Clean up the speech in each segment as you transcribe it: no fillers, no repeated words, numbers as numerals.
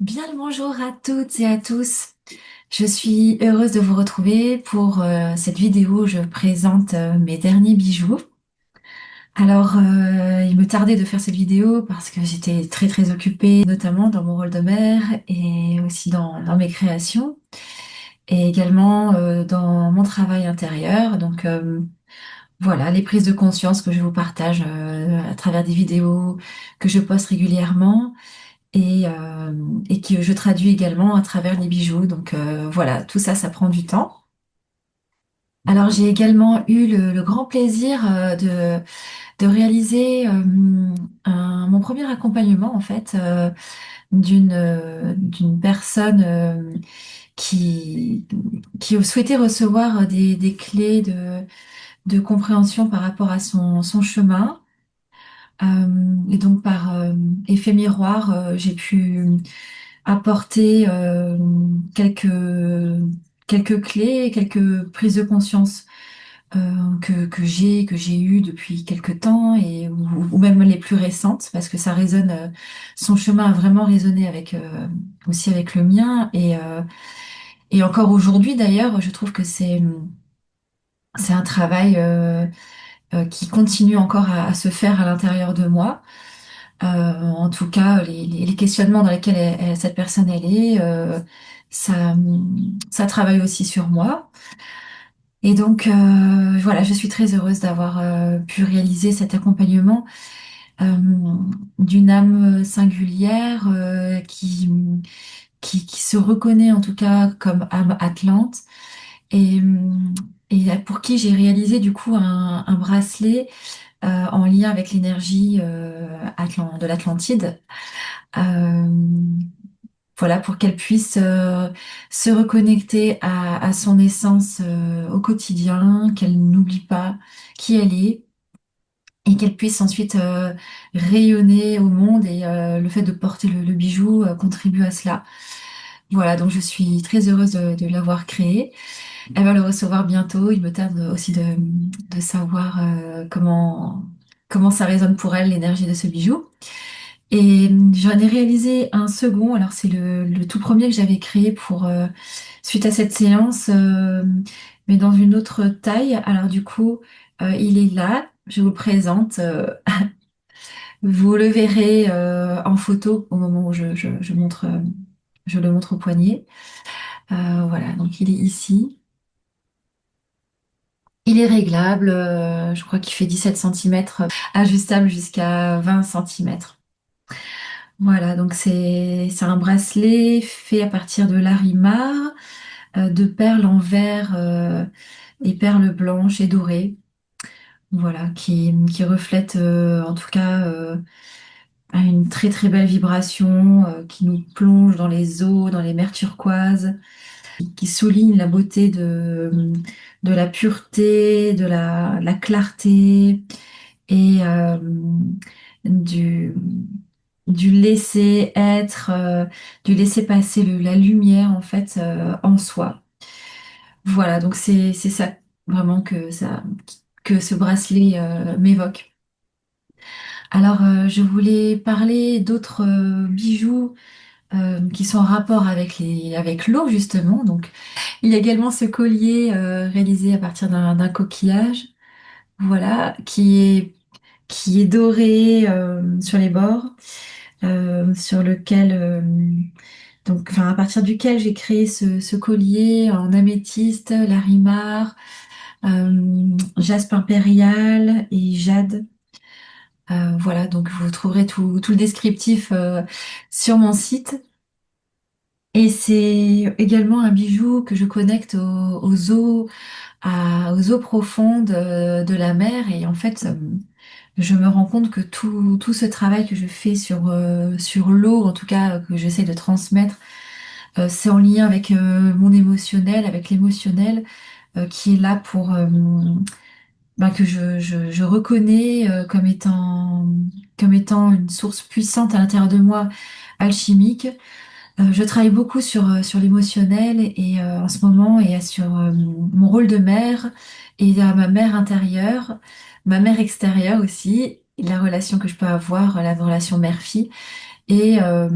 Bien le bonjour à toutes et à tous. Je suis heureuse de vous retrouver pour cette vidéo où je présente mes derniers bijoux. Alors, il me tardait de faire cette vidéo parce que j'étais très occupée, notamment dans mon rôle de mère et aussi dans mes créations et également dans mon travail intérieur. Donc, voilà, les prises de conscience que je vous partage à travers des vidéos que je poste régulièrement et que je traduis également à travers les bijoux. Donc voilà, tout ça, ça prend du temps. Alors j'ai également eu le grand plaisir de réaliser mon premier accompagnement en fait d'une personne qui, qui souhaitait recevoir des clés de compréhension par rapport à son chemin. Et donc par effet miroir, j'ai pu apporter quelques clés, quelques prises de conscience que j'ai eues depuis quelques temps ou même les plus récentes parce que ça résonne, son chemin a vraiment résonné avec aussi avec le mien et encore aujourd'hui d'ailleurs, je trouve que c'est un travail qui continue encore à se faire à l'intérieur de moi. En tout cas, les questionnements dans lesquels cette personne elle est, ça, ça travaille aussi sur moi. Et donc, voilà, je suis très heureuse d'avoir pu réaliser cet accompagnement euh, d'une âme singulière qui se reconnaît en tout cas comme âme Atlante et, et pour qui j'ai réalisé du coup un bracelet en lien avec l'énergie de l'Atlantide. Euh, voilà, pour qu'elle puisse se reconnecter à son essence au quotidien, qu'elle n'oublie pas qui elle est et qu'elle puisse ensuite rayonner au monde et le fait de porter le bijou contribue à cela. Voilà, donc je suis très heureuse de l'avoir créé. Elle va le recevoir bientôt. Il me tarde aussi de savoir comment ça résonne pour elle, l'énergie de ce bijou. Et j'en ai réalisé un second. Alors c'est le tout premier que j'avais créé pour suite à cette séance, mais dans une autre taille. Alors du coup, il est là. Je vous le présente. Vous le verrez en photo au moment où je montre, je le montre au poignet. Voilà, donc il est ici. Il est réglable. Je crois qu'il fait 17 centimètres, ajustable jusqu'à 20 centimètres. Voilà, donc c'est un bracelet fait à partir de larimar, de perles en verre et perles blanches et dorées, voilà, qui reflète en tout cas une très belle vibration qui nous plonge dans les eaux, dans les mers turquoises, qui souligne la beauté de la pureté, de la clarté et du, du laisser être, du laisser passer la lumière en fait en soi. Voilà, donc c'est ça vraiment que ce bracelet m'évoque. Alors, je voulais parler d'autres bijoux qui sont en rapport avec avec l'eau justement. Donc, il y a également ce collier réalisé à partir d'un coquillage, voilà, qui est doré sur les bords, sur lequel donc, enfin, à partir duquel j'ai créé ce collier en améthyste, larimar, jaspe impérial et jade. Voilà, donc vous trouverez tout le descriptif sur mon site. Et c'est également un bijou que je connecte aux eaux profondes de la mer. Et en fait, je me rends compte que tout ce travail que je fais sur l'eau, en tout cas que j'essaie de transmettre, c'est en lien avec mon émotionnel, avec l'émotionnel qui est là pour que je reconnais comme étant une source puissante à l'intérieur de moi, alchimique. Je travaille beaucoup sur l'émotionnel et en ce moment et sur mon rôle de mère et à ma mère intérieure, ma mère extérieure aussi, et la relation que je peux avoir, la relation mère-fille et, euh,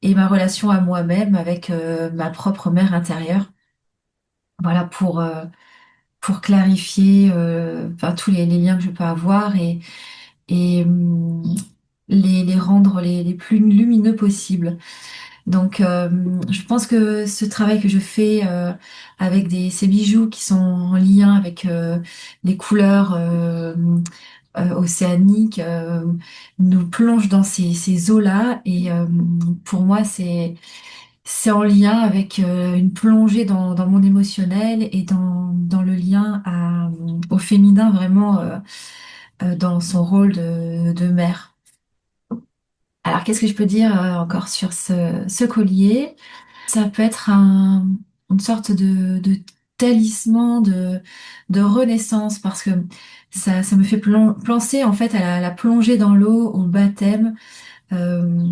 et ma relation à moi-même avec ma propre mère intérieure. Voilà, pour clarifier enfin, tous les liens que je peux avoir et les rendre les plus lumineux possibles. Donc, je pense que ce travail que je fais avec ces bijoux qui sont en lien avec les couleurs océaniques nous plonge dans ces eaux-là. Et pour moi, c'est en lien avec une plongée dans mon émotionnel et dans le lien au féminin, vraiment dans son rôle de mère. Alors, qu'est-ce que je peux dire encore sur ce collier? Ça peut être une sorte de talisman de renaissance parce que ça me fait penser en fait à la plongée dans l'eau, au baptême, euh,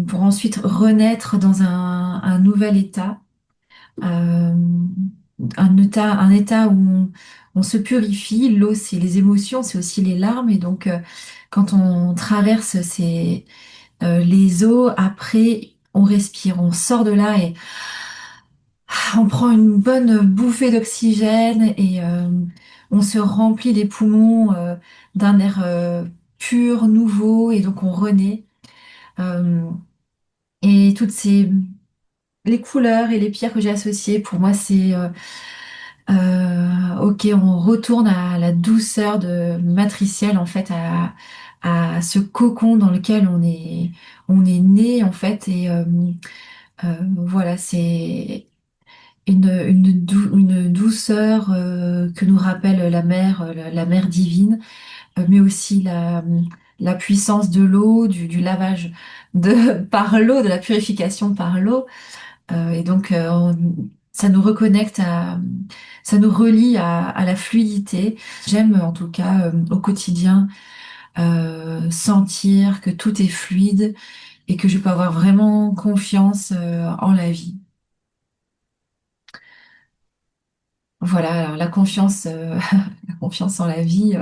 pour ensuite renaître dans un nouvel état, euh, un état où on se purifie. L'eau, c'est les émotions, c'est aussi les larmes et donc quand on traverse les eaux, après on respire, on sort de là et on prend une bonne bouffée d'oxygène et on se remplit les poumons d'un air pur, nouveau, et donc on renaît. Euh, et toutes les couleurs et les pierres que j'ai associées, pour moi, c'est ok, on retourne à la douceur matricielle, en fait, à ce cocon dans lequel on est né, en fait. Et voilà, c'est une douceur que nous rappelle la mère divine, mais aussi la puissance de l'eau, du lavage par l'eau, de la purification par l'eau. Et donc, ça nous reconnecte ça nous relie à la fluidité. J'aime en tout cas au quotidien sentir que tout est fluide et que je peux avoir vraiment confiance en la vie. Voilà, alors la confiance, la confiance en la vie,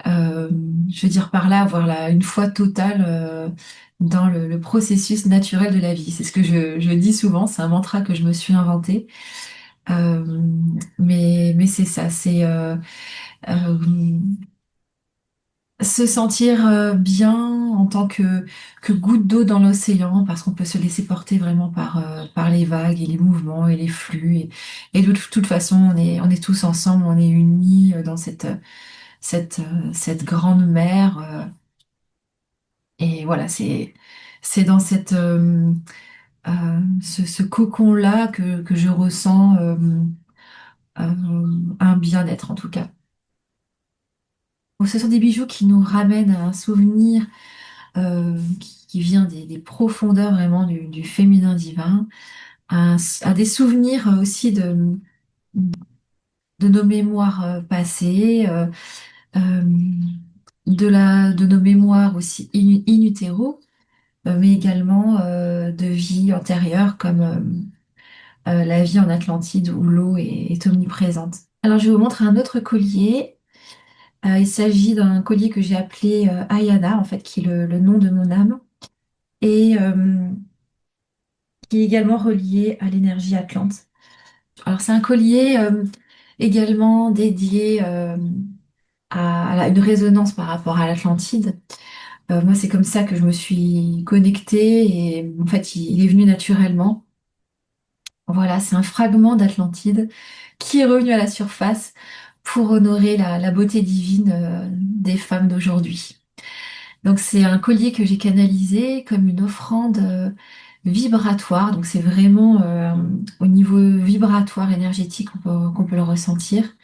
euh, je veux dire par là avoir une foi totale dans le processus naturel de la vie. C'est ce que je dis souvent, c'est un mantra que je me suis inventé. Euh, mais c'est ça, c'est euh, se sentir bien en tant que goutte d'eau dans l'océan, parce qu'on peut se laisser porter vraiment par les vagues et les mouvements et les flux. Et de toute façon, on est tous ensemble, on est unis dans cette grande mer. Et voilà, c'est dans ce cocon-là que je ressens un bien-être en tout cas. Donc, ce sont des bijoux qui nous ramènent à un souvenir qui vient des profondeurs vraiment du féminin divin, à des souvenirs aussi de nos mémoires passées, euh, de nos mémoires aussi in utero, mais également de vie antérieure comme la vie en Atlantide où l'eau est omniprésente. Alors je vais vous montrer un autre collier. Il s'agit d'un collier que j'ai appelé Ayana, en fait, qui est le nom de mon âme, et qui est également relié à l'énergie Atlante. Alors c'est un collier également dédié à une résonance par rapport à l'Atlantide. Moi, c'est comme ça que je me suis connectée et en fait, il est venu naturellement. Voilà, c'est un fragment d'Atlantide qui est revenu à la surface pour honorer la beauté divine des femmes d'aujourd'hui. Donc c'est un collier que j'ai canalisé comme une offrande vibratoire. Donc c'est vraiment au niveau vibratoire énergétique qu'on peut le ressentir.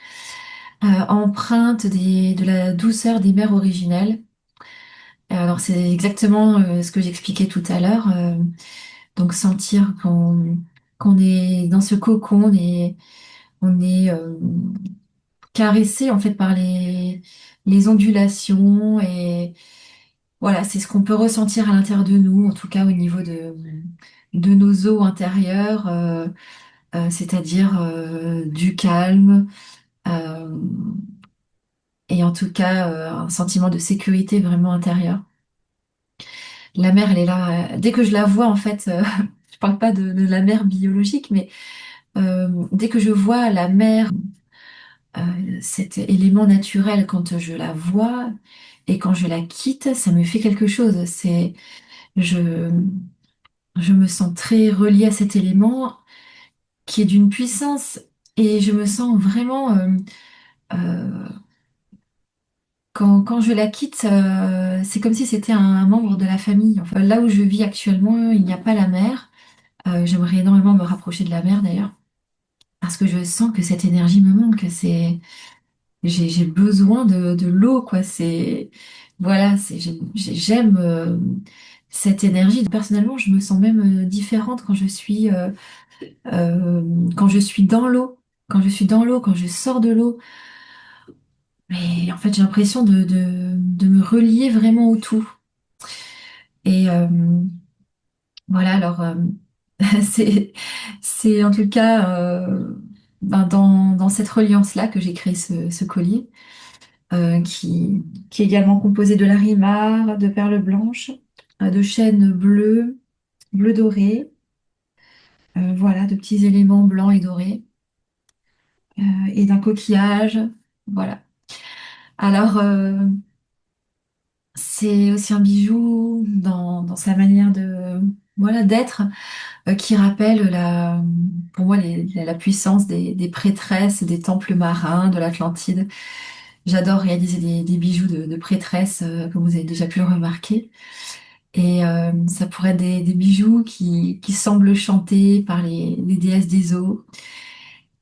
Empreinte de la douceur des mers originelles. Alors c'est exactement ce que j'expliquais tout à l'heure. Donc sentir qu'on est dans ce cocon, on est caressé en fait par les ondulations et voilà, c'est ce qu'on peut ressentir à l'intérieur de nous, en tout cas au niveau de nos os intérieurs, c'est-à-dire du calme euh, et en tout cas un sentiment de sécurité vraiment intérieur. La mer, elle est là. Dès que je la vois, en fait, je parle pas de la mer biologique, mais dès que je vois la mer, cet élément naturel, quand je la vois et quand je la quitte, ça me fait quelque chose. Je, je me sens très reliée à cet élément qui est d'une puissance et je me sens vraiment, euh, quand je la quitte, c'est comme si c'était un membre de la famille. Enfin, là où je vis actuellement, il n'y a pas la mer. J'aimerais énormément me rapprocher de la mer d'ailleurs, parce que je sens que cette énergie me manque. J'ai besoin de l'eau, quoi. Voilà, j'aime cette énergie. Personnellement, je me sens même différente quand je suis dans l'eau. Quand je suis dans l'eau, quand je sors de l'eau. Mais en fait, j'ai l'impression de me relier vraiment au tout. Et voilà, alors c'est, c'est en tout cas ben, dans cette reliance-là que j'ai créé ce collier, qui est également composé de larimar, de perles blanches, de chênes bleus, bleu doré, voilà, de petits éléments blancs et dorés, et d'un coquillage. Voilà. Alors, c'est aussi un bijou dans sa manière voilà, d'être. Qui rappelle pour moi la puissance des prêtresses des temples marins de l'Atlantide. J'adore réaliser des bijoux de prêtresses, comme vous avez déjà pu le remarquer. Et ça pourrait être des bijoux qui semblent chanter par les déesses des eaux.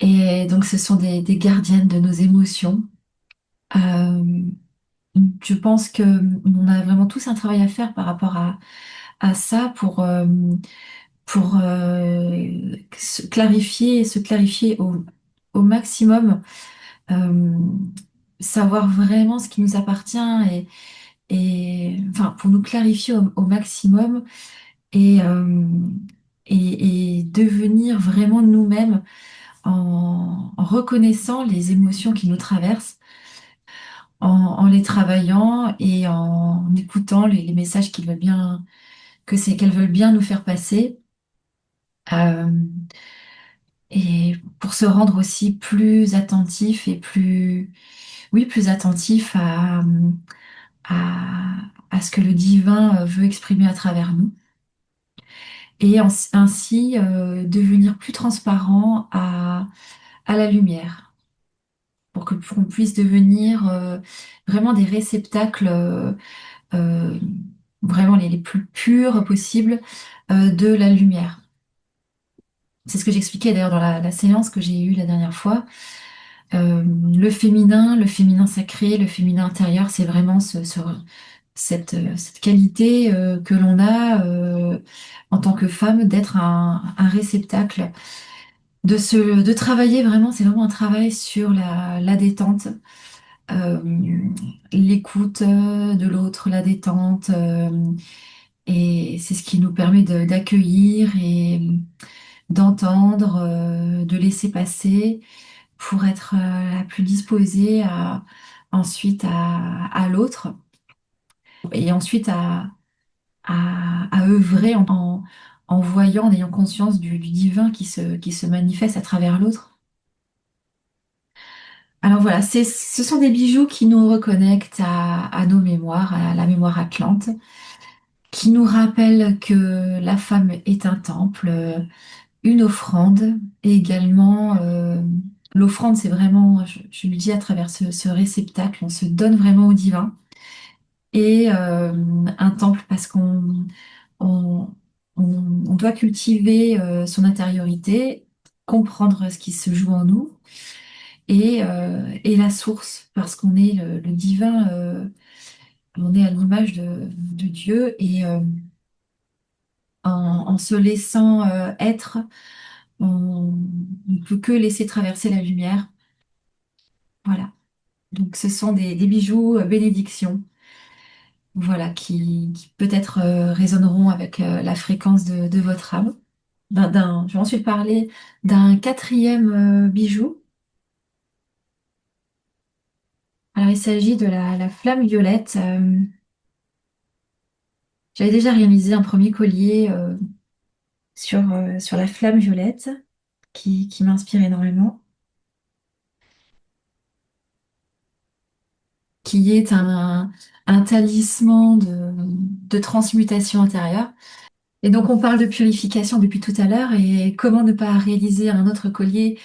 Et donc ce sont des gardiennes de nos émotions. Euh, je pense que on a vraiment tous un travail à faire par rapport à ça pour se clarifier au maximum, euh, savoir vraiment ce qui nous appartient enfin, pour nous clarifier au maximum et, euh, et devenir vraiment nous-mêmes en reconnaissant les émotions qui nous traversent, en les travaillant et en écoutant les messages qu'elles veulent bien nous faire passer. Euh, Et pour se rendre aussi plus attentif et oui, plus attentif à, à ce que le divin veut exprimer à travers nous. Et ainsi devenir plus transparent à la lumière, pour qu'on puisse devenir vraiment des réceptacles euh, vraiment les plus purs possibles de la lumière. C'est ce que j'expliquais d'ailleurs dans la séance que j'ai eue la dernière fois. Le féminin sacré, le féminin intérieur, c'est vraiment cette qualité que l'on a en tant que femme d'être un réceptacle, de travailler vraiment, c'est vraiment un travail sur la détente, euh, l'écoute de l'autre, la détente, et c'est ce qui nous permet d'accueillir et d'entendre, de laisser passer pour être la plus disposée ensuite à l'autre et ensuite à œuvrer en voyant, en ayant conscience du divin qui se manifeste à travers l'autre. Alors voilà, ce sont des bijoux qui nous reconnectent à nos mémoires, à la mémoire atlante, qui nous rappellent que la femme est un temple, une offrande, et également l'offrande, c'est vraiment, je le dis à travers ce réceptacle, on se donne vraiment au divin. Et un temple parce on, on doit cultiver son intériorité, comprendre ce qui se joue en nous et la source parce qu'on est le divin, on est à l'image de Dieu et en se laissant être, on ne peut que laisser traverser la lumière. Voilà. Donc ce sont des bijoux bénédiction. Voilà, qui peut-être résonneront avec la fréquence de votre âme. Je vais ensuite parler d'un quatrième bijou. Alors, il s'agit de la flamme violette. J'avais déjà réalisé un premier collier sur la flamme violette qui m'inspire énormément, qui est un talisman de transmutation intérieure. Et donc, on parle de purification depuis tout à l'heure, et comment ne pas réaliser un autre collier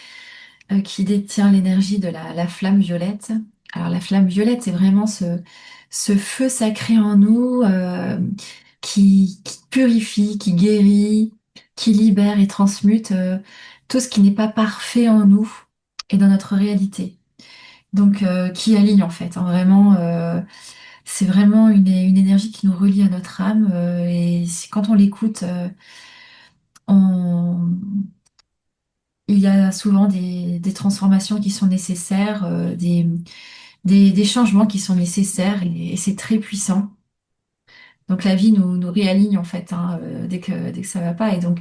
qui détient l'énergie de la flamme violette. Alors, la flamme violette, c'est vraiment ce feu sacré en nous qui purifie, qui guérit, qui libère et transmute tout ce qui n'est pas parfait en nous et dans notre réalité. Donc, qui aligne en fait, hein, vraiment. C'est vraiment une énergie qui nous relie à notre âme et quand on l'écoute, on, il y a souvent des transformations qui sont nécessaires, des changements qui sont nécessaires et c'est très puissant. Donc la vie nous réaligne en fait hein, dès que ça va pas. Et donc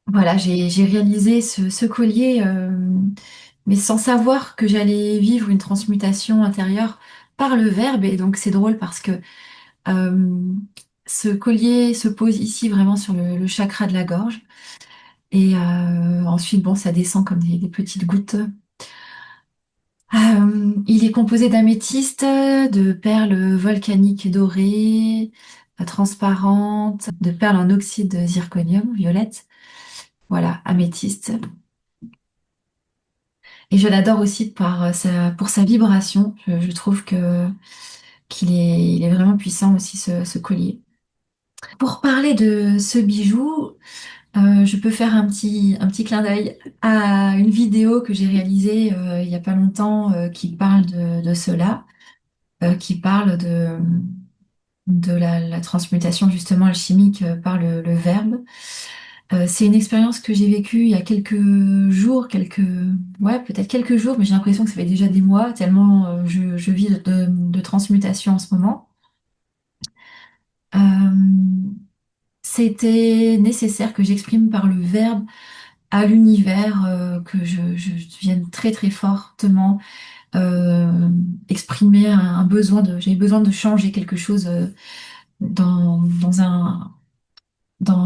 voilà, j'ai réalisé ce collier, mais sans savoir que j'allais vivre une transmutation intérieure par le verbe. Et donc c'est drôle parce que Euh, ce collier se pose ici vraiment sur le chakra de la gorge. Et ensuite, bon, ça descend comme des petites gouttes. Il est composé d'améthyste, de perles volcaniques dorées, transparentes, de perles en oxyde de zirconium violette. Voilà, améthyste. Et je l'adore aussi pour sa vibration. Je trouve qu'il est vraiment puissant aussi, ce collier. Pour parler de ce bijou, je peux faire un petit clin d'œil à une vidéo que j'ai réalisée il n'y a pas longtemps qui parle de cela, qui parle de la transmutation justement alchimique par le verbe. C'est une expérience que j'ai vécue il y a quelques jours, ouais, peut-être quelques jours, mais j'ai l'impression que ça fait déjà des mois, tellement je vis de transmutation en ce moment. Euh, C'était nécessaire que j'exprime par le verbe à l'univers que je vienne très très fortement euh, exprimer un besoin j'avais besoin de changer quelque chose dans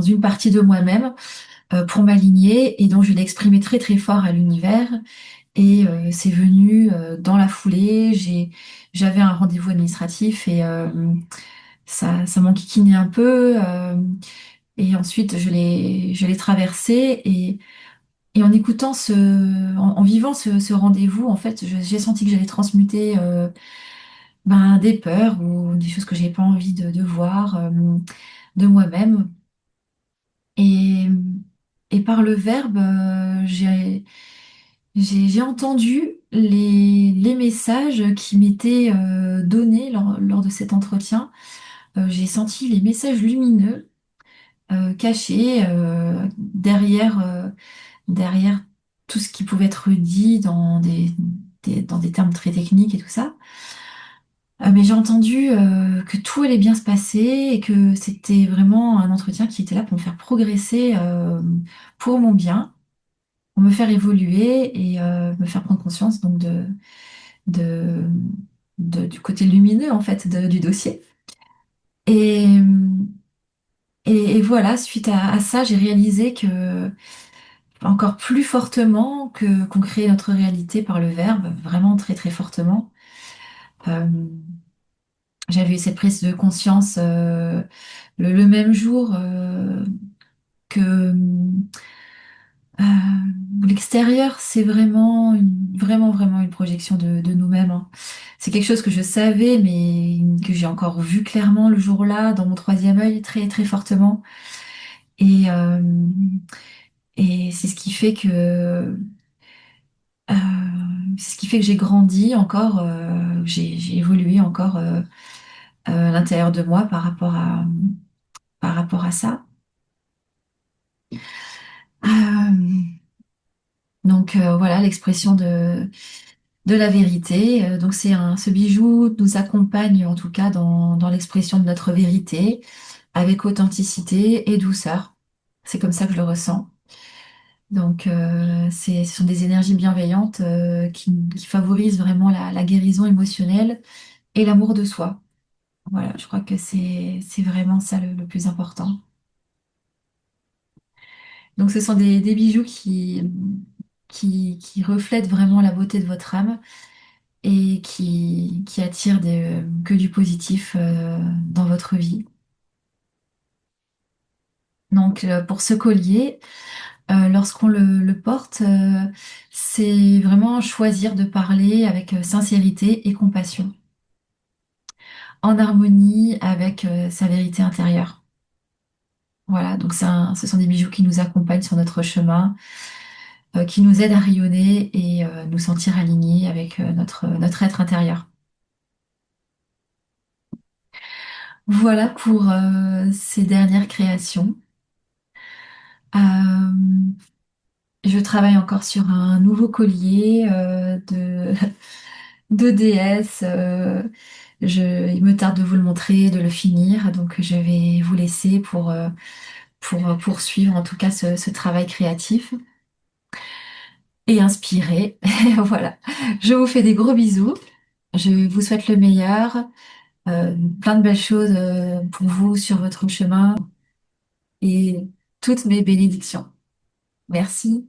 une partie de moi-même pour m'aligner et donc je l'ai exprimé très très fort à l'univers et c'est venu dans la foulée. J'avais un rendez-vous administratif et ça m'enquiquinait un peu et ensuite je l'ai traversé et en écoutant en vivant ce rendez-vous, en fait, j'ai senti que j'allais transmuter ben, des peurs ou des choses que j'ai pas envie de voir de moi-même. Et, et par le verbe, j'ai entendu les messages qui m'étaient donnés lors de cet entretien. J'ai senti les messages lumineux cachés derrière tout ce qui pouvait être dit dans dans des termes très techniques et tout ça. Mais j'ai entendu que tout allait bien se passer et que c'était vraiment un entretien qui était là pour me faire progresser pour mon bien, pour me faire évoluer et me faire prendre conscience donc de, du côté lumineux en fait du dossier. Et, et voilà, suite à ça, j'ai réalisé que encore plus fortement que qu'on crée notre réalité par le verbe, vraiment très très fortement. Euh, J'avais eu cette prise de conscience le même jour que euh, l'extérieur, c'est vraiment une projection de nous-mêmes, hein. C'est quelque chose que je savais, mais que j'ai encore vu clairement le jour-là, dans mon troisième œil, très très fortement. Et, euh, et euh, c'est ce qui fait que j'ai grandi encore, j'ai évolué encore à l'intérieur de moi par rapport à ça. Euh, donc voilà l'expression de la vérité. Donc ce bijou nous accompagne en tout cas dans l'expression de notre vérité avec authenticité et douceur. C'est comme ça que je le ressens. Donc ce sont des énergies bienveillantes qui favorisent vraiment la guérison émotionnelle et l'amour de soi. Voilà, je crois que c'est vraiment ça le plus important. Donc ce sont des bijoux qui reflètent vraiment la beauté de votre âme et qui attirent que du positif dans votre vie. Donc pour ce collier, lorsqu'on le porte, c'est vraiment choisir de parler avec sincérité et compassion, en harmonie avec sa vérité intérieure. Voilà, donc ce sont des bijoux qui nous accompagnent sur notre chemin, qui nous aident à rayonner et nous sentir alignés avec notre être intérieur. Voilà pour ces dernières créations. Euh, je travaille encore sur un nouveau collier de déesse. Il me tarde de vous le montrer, de le finir, donc je vais vous laisser pour poursuivre en tout cas ce travail créatif et inspiré. Voilà. Je vous fais des gros bisous. Je vous souhaite le meilleur, plein de belles choses pour vous sur votre chemin et toutes mes bénédictions. Merci.